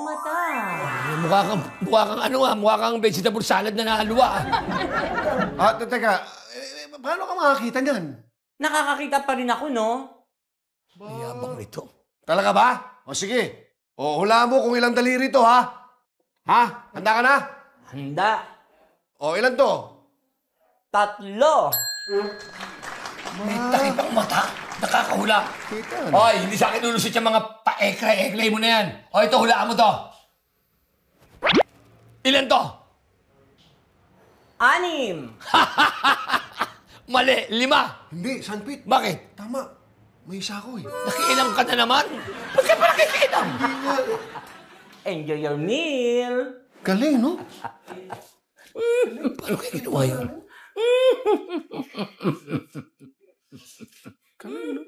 mata. Mukha kang ano ah, mukha kang vegetable salad na nahaluwa ah. Teka, paano ka makakita niyan? Nakakakita pa rin ako, no? Yabang nito. Talaga ba? O sige. O, hulaan mo kung ilang daliri to, ha? Ha? Handa ka na? Handa. O, ilan to? 3. May takip ang mata. Nakakahula. Kita. Hoy, hindi sa akin lulusit yung mga pa-ekray-ekray mo na yan. O, ito, hulaan mo to. Ilan to? 6. Mali, 5. Hindi, Sanpit. Bakit? Tama. May isa ko eh. Nakiilang ka na naman? Ba't ka pa nakikiilang? Enjoy your meal. Galing, no? Paano kayo ginawa yun? Galing, no?